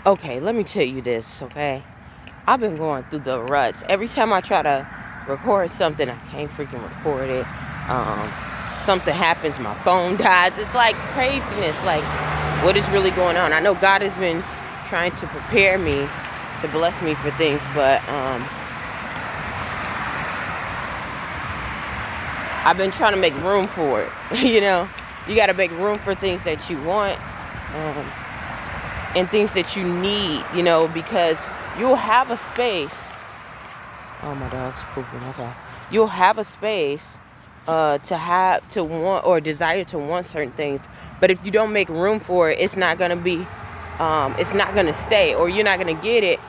Okay, let me tell you this, okay? I've been going through the ruts. Every time I try to record something, I can't freaking record it. Um, Something happens, my phone dies. It's like craziness. Like, what is really going on? I know God has been trying to prepare me to bless me for things, but I've been trying to make room for it. You got to make room for things that you want. Um, and things that you need, because you'll have a space. Oh, my dog's pooping. Okay. You'll have a space to want or desire to want certain things. But if you don't make room for it, it's not going to be, it's not going to stay, or you're not going to get it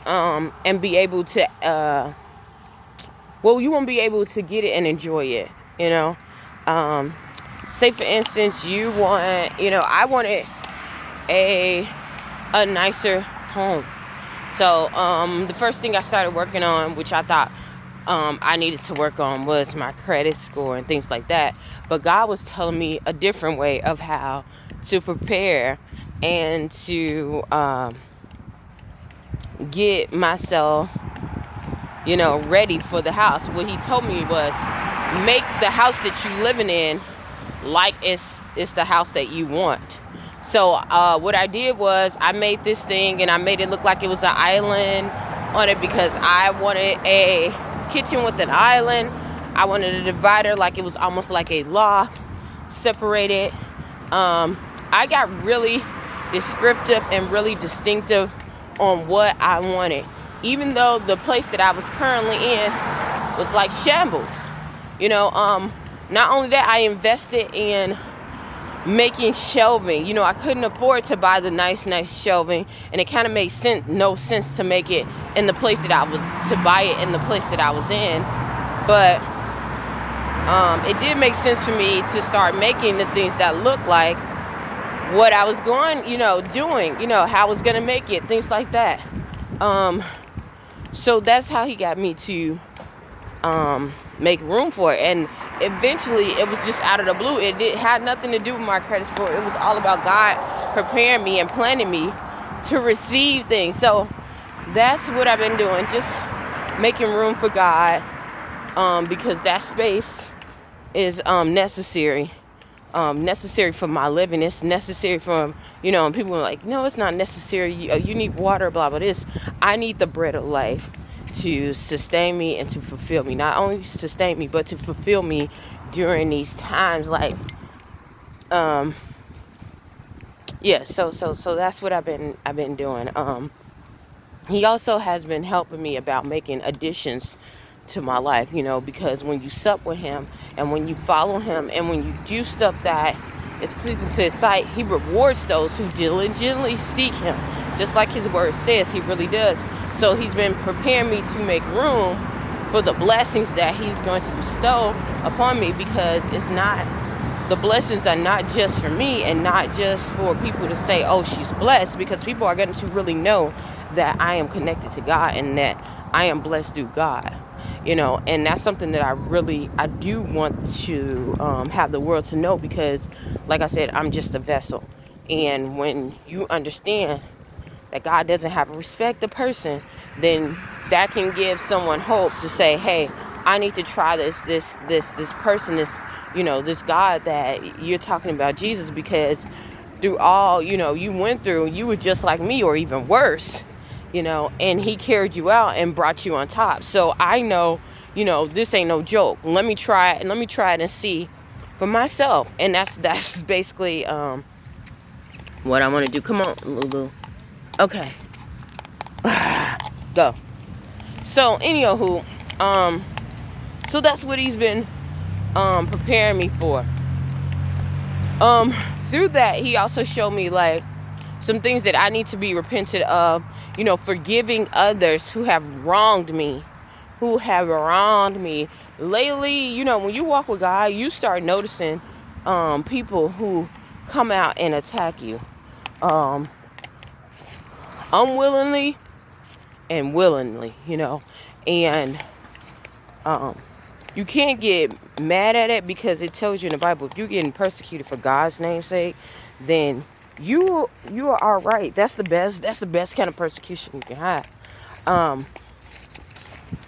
and be able to, you won't be able to get it and enjoy it, you know. Um, Say, for instance, I wanted a nicer home. So the first thing I started working on, which I thought I needed to work on, was my credit score and things like that. But God was telling me a different way of how to prepare and to get myself, ready for the house. What He told me was, make the house that you're living in like it's the house that you want. So what I did was I made this thing and I made it look like it was an island on it, because I wanted a kitchen with an island. I wanted a divider like it was almost like a loft, separated. I got really descriptive and really distinctive on what I wanted, even though the place that I was currently in was like shambles. Not only that, I invested in making shelving. I couldn't afford to buy the nice shelving, and it kind of made no sense to make it in the place that to buy it in the place that I was in. But it did make sense for me to start making the things that look like what I was doing, how I was going to make it, things like that. So that's how He got me to make room for it. And eventually it was just out of the blue. It had nothing to do with my credit score. It was all about God preparing me and planning me to receive things. So that's what I've been doing, just making room for God, because that space is necessary. Necessary for my living. It's necessary for, and people are like, no, it's not necessary. You need water, blah, blah, this. I need the bread of life to sustain me and to fulfill me. Not only sustain me, but to fulfill me during these times. Like, yeah. So that's what I've been doing. He also has been helping me about making additions to my life, because when you sup with Him and when you follow Him and when you do stuff that is pleasing to His sight, He rewards those who diligently seek Him. Just like His word says, He really does. So He's been preparing me to make room for the blessings that He's going to bestow upon me, because the blessings are not just for me and not just for people to say, oh, she's blessed, because people are going to really know that I am connected to God and that I am blessed through God. And that's something that I do want to have the world to know, because like I said, I'm just a vessel. And when you understand that God doesn't have a respect of person, then that can give someone hope to say, hey, I need to try this person, this God that you're talking about, Jesus, because through all, you went through, you were just like me or even worse, and He carried you out and brought you on top. So I know, this ain't no joke. Let me try it and see for myself. And that's basically what I want to do. Come on, Lulu. Okay. Go. So, anywho, so that's what He's been preparing me for. Through that, He also showed me like some things that I need to be repentant of, forgiving others who have wronged me. Lately, when you walk with God, you start noticing people who come out and attack you unwillingly and willingly, and you can't get mad at it, because it tells you in the Bible, if you're getting persecuted for God's name's sake, then you are all right. That's the best kind of persecution you can have. Um,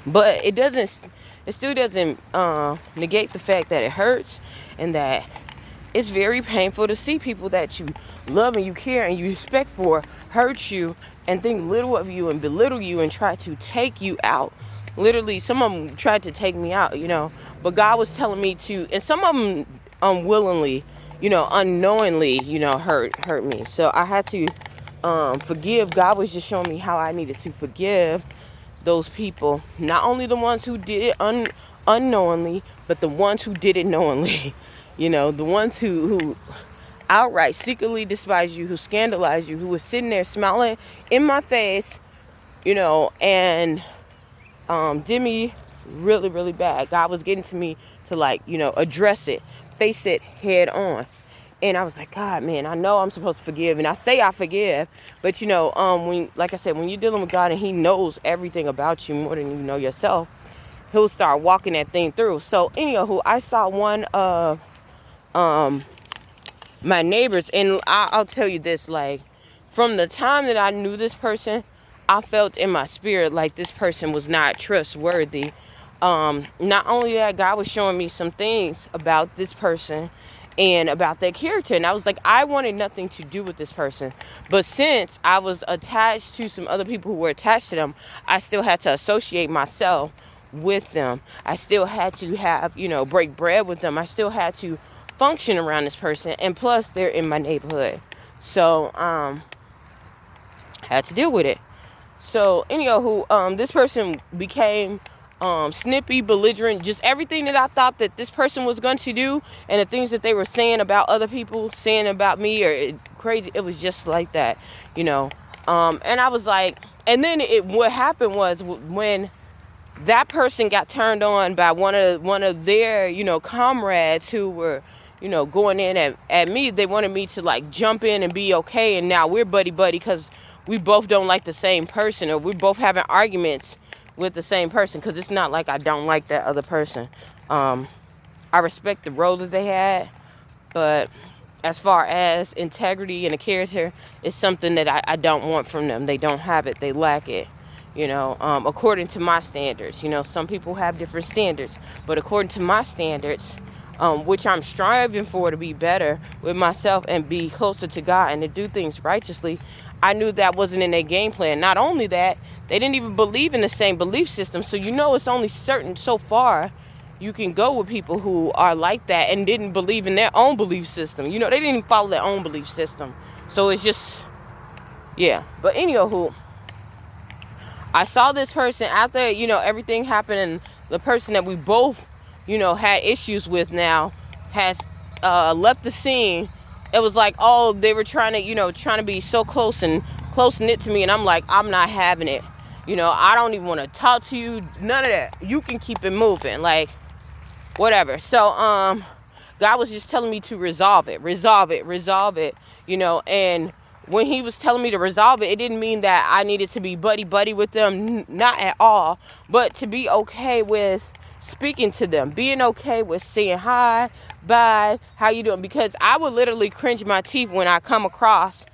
but it still doesn't negate the fact that it hurts, and that it's very painful to see people that you love and you care and you respect for hurt you and think little of you and belittle you and try to take you out. Literally, some of them tried to take me out, but God was telling me to, and some of them unwillingly, unknowingly, hurt me. So I had to forgive. God was just showing me how I needed to forgive those people, not only the ones who did it unknowingly, but the ones who did it knowingly. The ones who outright secretly despise you, who scandalize you, who was sitting there smiling in my face, and did me really, really bad. God was getting to me to address it, face it head on. And I was like, God, man, I know I'm supposed to forgive. And I say I forgive. But, like I said, when you're dealing with God and he knows everything about you more than you know yourself, he'll start walking that thing through. So, anywho, I saw one of my neighbors. And I'll tell you this, from the time that I knew this person, I felt in my spirit like this person was not trustworthy. Not only that, God was showing me some things about this person and about their character. And I was like, I wanted nothing to do with this person. But since I was attached to some other people who were attached to them, I still had to associate myself with them. I still had to have, break bread with them. I still had to function around this person. And plus, they're in my neighborhood. So, had to deal with it. So, anyhow, this person became snippy, belligerent, just everything that I thought that this person was going to do, and the things that they were saying about other people, saying about me, or crazy. It was just like that, and I was like, and then what happened was when that person got turned on by one of their, comrades who were, going in at me. They wanted me to jump in and be okay, and now we're buddy because we both don't like the same person, or we're both having arguments with the same person, because it's not like I don't like that other person. I respect the role that they had, but as far as integrity and a character, it's something that I don't want from them. They don't have it. They lack it. According to my standards. Some people have different standards, but according to my standards, which I'm striving for to be better with myself and be closer to God and to do things righteously, I knew that wasn't in their game plan. Not only that, they didn't even believe in the same belief system. So it's only certain so far you can go with people who are like that and didn't believe in their own belief system. They didn't even follow their own belief system. So it's just, yeah. But anywho, I saw this person after, everything happened, and the person that we both, had issues with now has left the scene. It was like, oh, they were trying to be so close knit to me, and I'm like, I'm not having it. I don't even want to talk to you. None of that. You can keep it moving, whatever. So God was just telling me to resolve it, and when he was telling me to resolve it, it didn't mean that I needed to be buddy with them, not at all, but to be okay with speaking to them, being okay with saying hi, bye, how you doing, because I would literally cringe my teeth when I come across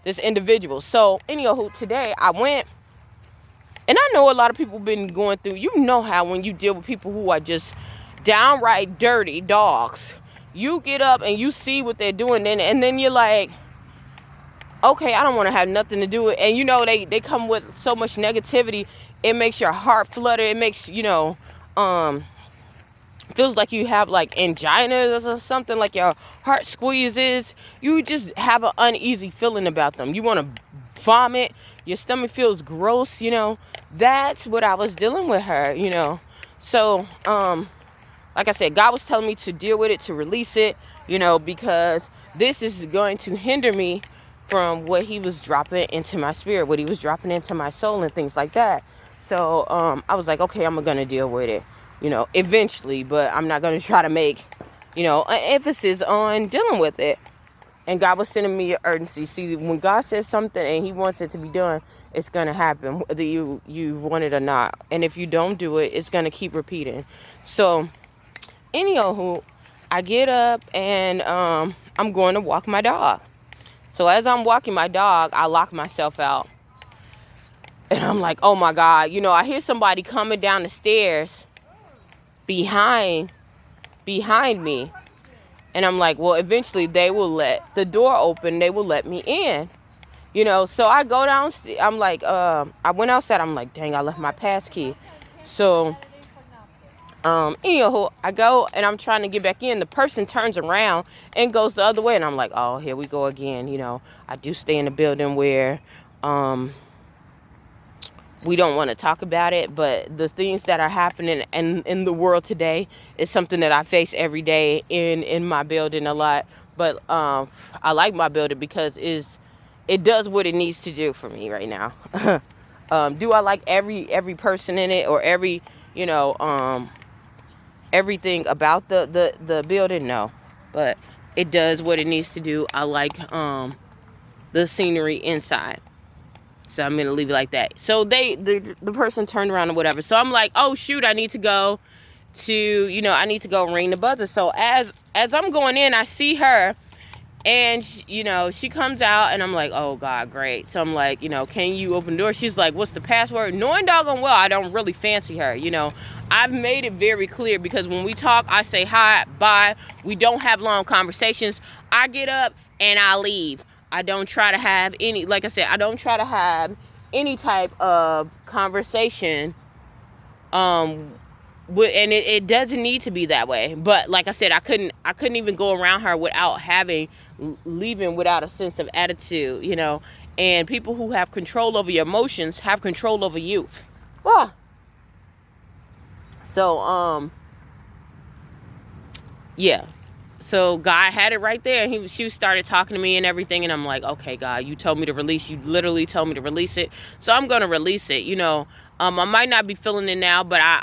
this individual. So anyhow, today I went, and I know a lot of people been going through, how when you deal with people who are just downright dirty dogs, you get up and you see what they're doing, and then you're like, okay, I don't want to have nothing to do with it. And they come with so much negativity. It makes your heart flutter. It makes, feels like you have angina or something, like your heart squeezes. You just have an uneasy feeling about them. You want to vomit. Your stomach feels gross, That's what I was dealing with her, So, like I said, God was telling me to deal with it, to release it, because this is going to hinder me from what he was dropping into my spirit, what he was dropping into my soul and things like that. So I was like, okay, I'm going to deal with it, eventually, but I'm not going to try to make, an emphasis on dealing with it. And God was sending me an urgency. See, when God says something and he wants it to be done, it's going to happen, whether you want it or not. And if you don't do it, it's going to keep repeating. So anyhow, I get up and I'm going to walk my dog. So as I'm walking my dog, I lock myself out. And I'm like, oh my God, I hear somebody coming down the stairs behind me. And I'm like, well, eventually they will let the door open. They will let me in. So I go downstairs. I'm like, I went outside. I'm like, dang, I left my pass key. So, anyhow, I go and I'm trying to get back in. The person turns around and goes the other way. And I'm like, oh, here we go again. I do stay in a building where, we don't want to talk about it, but the things that are happening in the world today is something that I face every day in my building a lot. But I like my building because it does what it needs to do for me right now. Do I like every person in it or everything about the building? No, but it does what it needs to do. I like the scenery inside. So I'm gonna leave it like that. So the person turned around or whatever. So I'm like, oh shoot, I need to go I need to go ring the buzzer. So as I'm going in, I see her, and she comes out, and I'm like, oh God, great. So I'm like, can you open the door? She's like, what's the password? Knowing doggone well I don't really fancy her. I've made it very clear, because when we talk, I say hi, bye. We don't have long conversations. I get up and I leave. I don't try to have any, like I said, I don't try to have any type of conversation. And it doesn't need to be that way. But like I said, I couldn't even go around her without leaving without a sense of attitude, And people who have control over your emotions have control over you. Oh. So yeah. So God had it right there. She started talking to me and everything, and I'm like, okay, God, you told me to release. You literally told me to release it, so I'm gonna release it. I might not be feeling it now, but I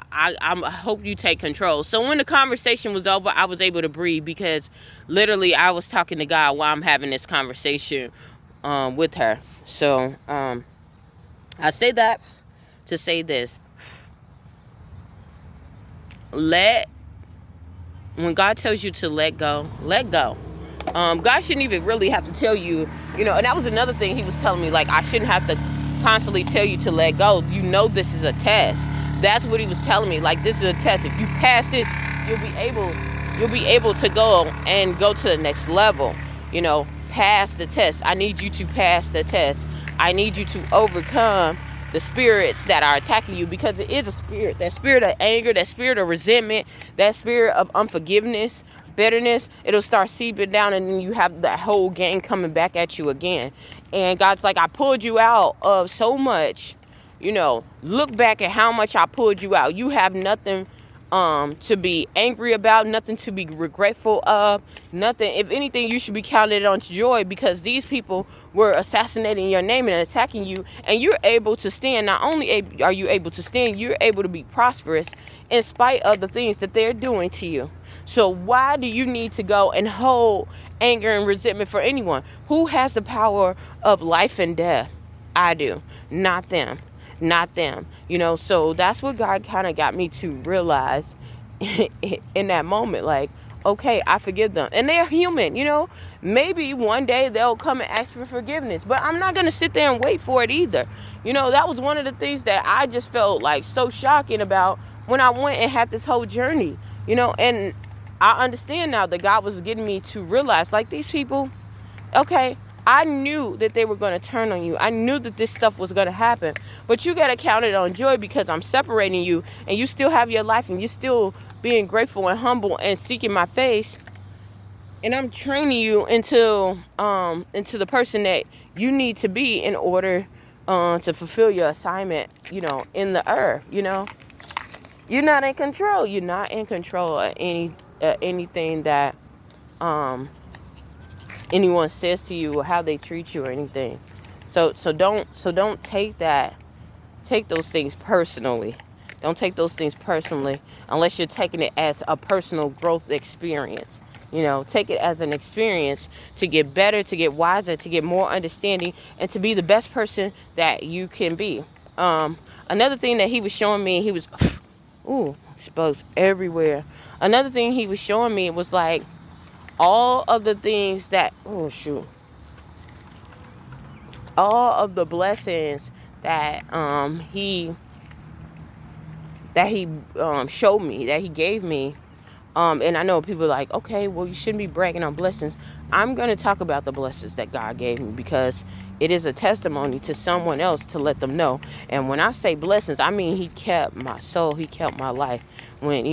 hope you take control. So when the conversation was over, I was able to breathe, because literally I was talking to God while I'm having this conversation with her. So I say that to say this: when God tells you to let go, let go. God shouldn't even really have to tell you, and that was another thing he was telling me, like, I shouldn't have to constantly tell you to let go. This is a test. That's what he was telling me. Like, this is a test. If you pass this, you'll be able to go to the next level. Pass the test. I need you to pass the test. I need you to overcome the spirits that are attacking you, because it is a spirit. That spirit of anger, that spirit of resentment, that spirit of unforgiveness, bitterness, it'll start seeping down, and then you have that whole gang coming back at you again. And God's like, I pulled you out of so much. Look back at how much I pulled you out. You have nothing to be angry about, nothing to be regretful of, nothing. If anything, you should be counted on joy, because these people were assassinating your name and attacking you, and you're able to stand. Not only are you able to stand, you're able to be prosperous in spite of the things that they're doing to you. So why do you need to go and hold anger and resentment for anyone? Who has the power of life and death? I do, not them. Not them. So that's what God kind of got me to realize in that moment. Like, okay, I forgive them, and they're human. Maybe one day they'll come and ask for forgiveness, but I'm not gonna sit there and wait for it either. That was one of the things that I just felt like so shocking about when I went and had this whole journey. And I understand now that God was getting me to realize, like, these people, okay, I knew that they were going to turn on you. I knew that this stuff was going to happen. But you got to count it on joy, because I'm separating you, and you still have your life, and you're still being grateful and humble and seeking my face. And I'm training you into the person that you need to be in order to fulfill your assignment, in the earth. You're not in control. You're not in control of anything that anyone says to you, or how they treat you, or anything. So don't take those things personally. Don't take those things personally unless you're taking it as a personal growth experience. Take it as an experience to get better, to get wiser, to get more understanding, and to be the best person that you can be. Another thing that he was showing me, he was, spokes everywhere. Another thing he was showing me was like, all of the things that, all of the blessings that he showed me, that he gave me. And I know people are like, okay, well, you shouldn't be bragging on blessings. I'm going to talk about the blessings that God gave me, because it is a testimony to someone else to let them know. And when I say blessings, I mean he kept my soul, he kept my life. When,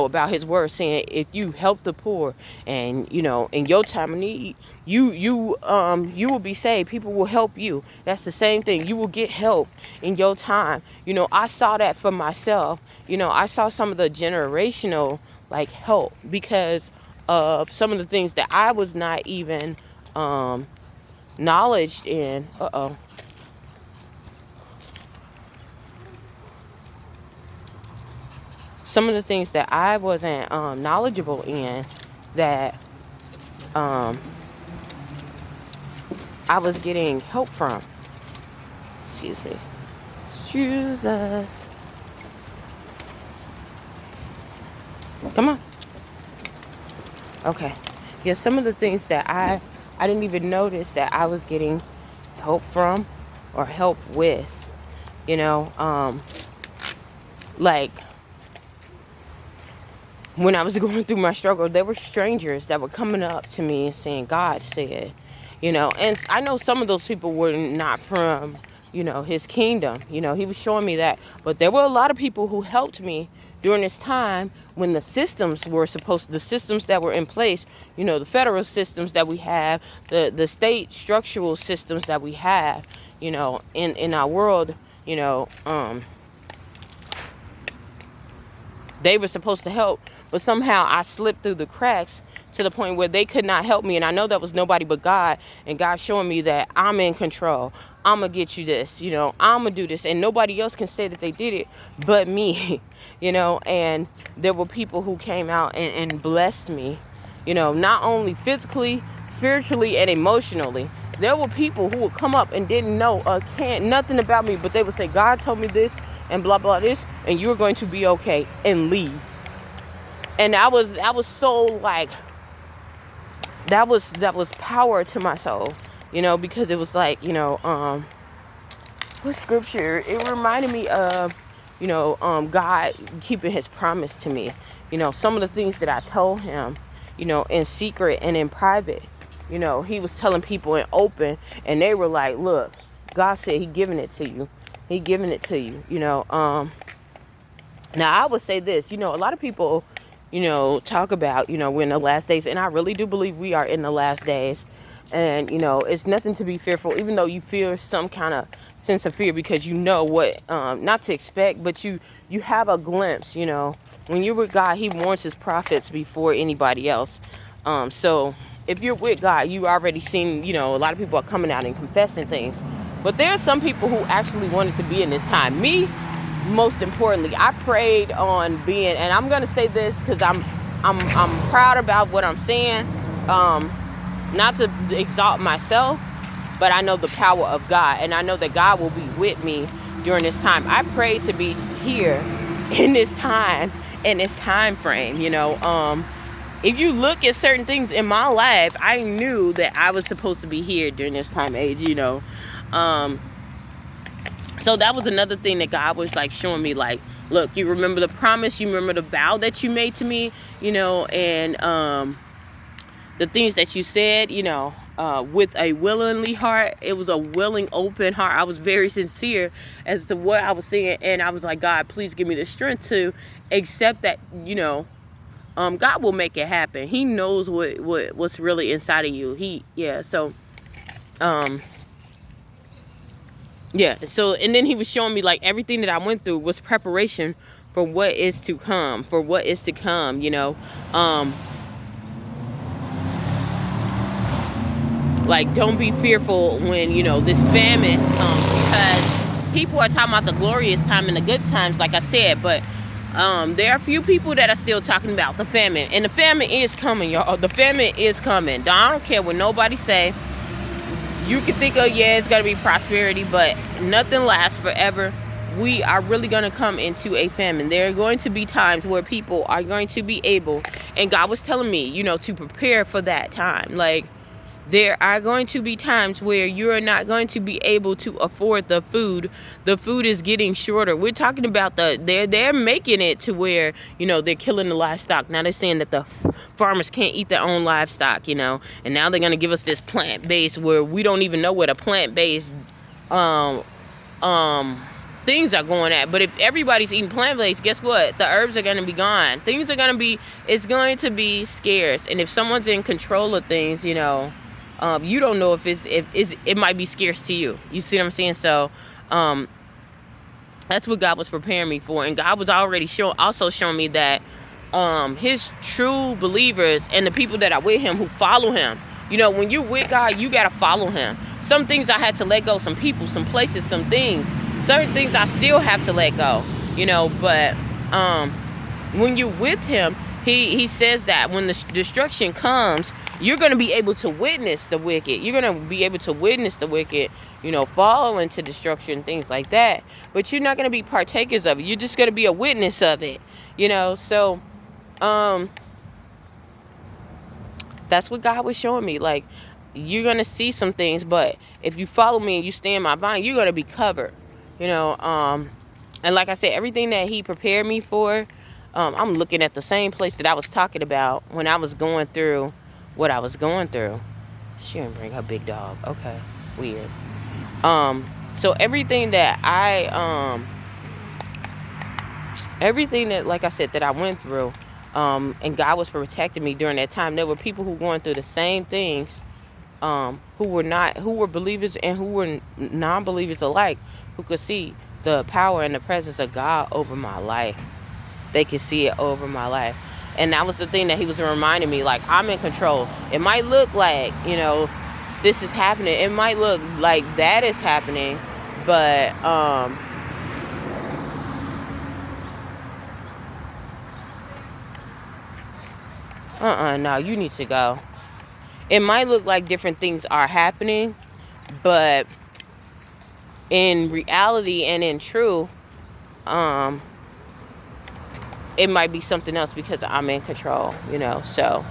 about his word saying, if you help the poor and, in your time of need, you will be saved. People will help you. That's the same thing. You will get help in your time. I saw that for myself. I saw some of the generational help, because of some of the things that I was not even knowledge in. Some of the things that I wasn't knowledgeable in, that I was getting help from. Excuse me. Excuse us. Come on. Okay. Yeah, some of the things that I didn't even notice that I was getting help from or help with. Like when I was going through my struggle, there were strangers that were coming up to me and saying, God said, and I know some of those people were not from, his kingdom. He was showing me that. But there were a lot of people who helped me during this time when the systems that were in place, the federal systems that we have, the state structural systems that we have, in our world, they were supposed to help, but somehow I slipped through the cracks to the point where they could not help me. And I know that was nobody but God, and God showing me that I'm in control. I'm going to get you this, I'm going to do this. And nobody else can say that they did it but me, and there were people who came out and blessed me, not only physically, spiritually, and emotionally. There were people who would come up and didn't know nothing about me, but they would say, God told me this and blah, blah, this, and you're going to be okay, and leave. And I was so that was power to my soul, because it was what scripture? It reminded me of, God keeping his promise to me. Some of the things that I told him, in secret and in private, he was telling people in open, and they were like, look, God said he giving it to you. He giving it to you, Now I would say this, a lot of people, talk about, we're in the last days, and I really do believe we are in the last days. And, it's nothing to be fearful, even though you feel some kind of sense of fear, because you know what not to expect, but you have a glimpse, when you're with God, he warns his prophets before anybody else. So if you're with God, you already seen, a lot of people are coming out and confessing things. But there are some people who actually wanted to be in this time. Me, most importantly, I prayed on being, and I'm gonna say this because I'm proud about what I'm saying. Not to exalt myself, but I know the power of God, and I know that God will be with me during this time. I prayed to be here in this time, in this time frame. If you look at certain things in my life, I knew that I was supposed to be here during this time age. So that was another thing that God was showing me, look, you remember the promise, you remember the vow that you made to me, and the things that you said, with a willingly heart. It was a willing, open heart. I was very sincere as to what I was saying, and I was like, God, please give me the strength to accept that, God will make it happen. He knows what's really inside of you. So and then he was showing me everything that I went through was preparation for what is to come, don't be fearful when, this famine comes, because people are talking about the glorious time and the good times, like I said, but there are a few people that are still talking about the famine, and the famine is coming, y'all. The famine is coming. I don't care what nobody say. You can think of, it's going to be prosperity, but nothing lasts forever. We are really going to come into a famine. There are going to be times where people are going to be able, and God was telling me, to prepare for that time. There are going to be times where you're not going to be able to afford the food. The food is getting shorter. We're talking about they're making it to where, they're killing the livestock. Now they're saying that the farmers can't eat their own livestock, and now they're going to give us this plant-based where we don't even know what a plant-based um um things are going at. But if everybody's eating plant-based, guess what? The herbs are going to be gone. Things are going to be, it's going to be scarce. And if someone's in control of things, you don't know if it might be scarce to you. You see what I'm saying? So that's what God was preparing me for. And God was already also showing me that his true believers and the people that are with him who follow him, when you're with God, you got to follow him. Some things I had to let go, some people, some places, some things. Certain things I still have to let go, but when you're with him, he says that when the destruction comes, you're going to be able to witness the wicked. You're going to be able to witness the wicked, fall into destruction, things like that. But you're not going to be partakers of it. You're just going to be a witness of it, So, that's what God was showing me. Like, you're going to see some things, but if you follow me and you stay in my vine, you're going to be covered, and like I said, everything that he prepared me for, I'm looking at the same place that I was talking about when I was going through what I was going through. She didn't bring her big dog. Okay, weird. So everything that everything that, like I said, that I went through, and God was protecting me during that time. There were people who were going through the same things, who were believers and who were non-believers alike, who could see the power and the presence of God over my life. They could see it over my life. And that was the thing that he was reminding me, like, I'm in control. It might look like, this is happening. It might look like that is happening, but no, you need to go. It might look like different things are happening, but in reality and in truth, it might be something else because I'm in control, So,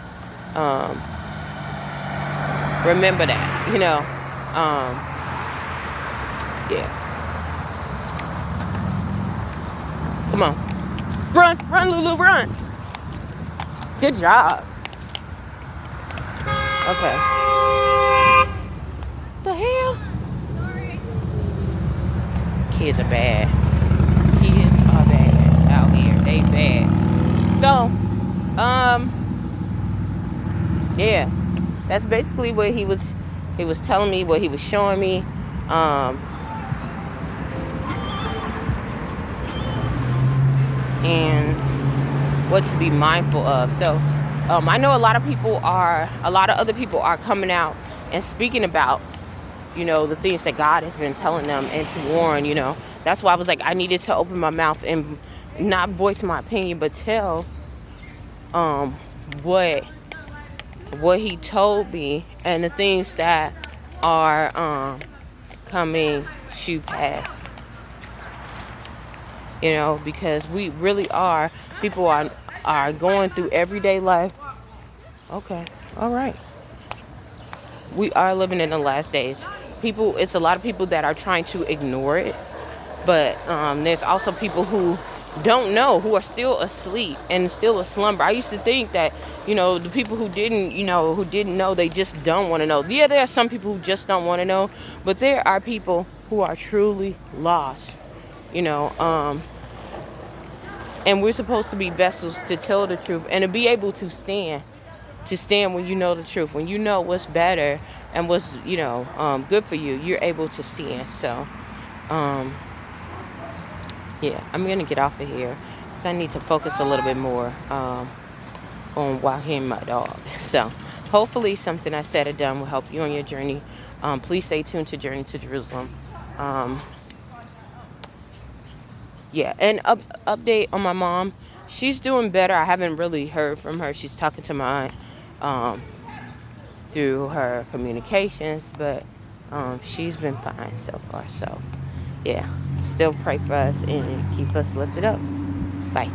remember that, yeah. Come on. Run, Lulu, run. Good job. Okay. The hell? Sorry. Kids are bad. Kids are bad out here. They bad. So, yeah. That's basically what he was telling me, what he was showing me. And what to be mindful of. So, I know a lot of other people are coming out and speaking about, the things that God has been telling them and to warn, That's why I was like, I needed to open my mouth and not voice my opinion, but tell what he told me and the things that are coming to pass. Because we really are, people are going through everyday life. Okay, all right. We are living in the last days. It's a lot of people that are trying to ignore it, but there's also people who don't know, who are still asleep and still a slumber. I used to think that, the people who didn't know, they just don't want to know. Yeah, there are some people who just don't want to know, but there are people who are truly lost, and we're supposed to be vessels to tell the truth and to be able to stand when you know the truth, when you know what's better and what's, good for you, you're able to stand. So, yeah, I'm going to get off of here because I need to focus a little bit more on walking my dog. So, hopefully something I said or done will help you on your journey. Please stay tuned to Journey to Jerusalem. Yeah, and update on my mom. She's doing better. I haven't really heard from her. She's talking to my aunt through her communications, but she's been fine so far. So, yeah, still pray for us and keep us lifted up. Bye.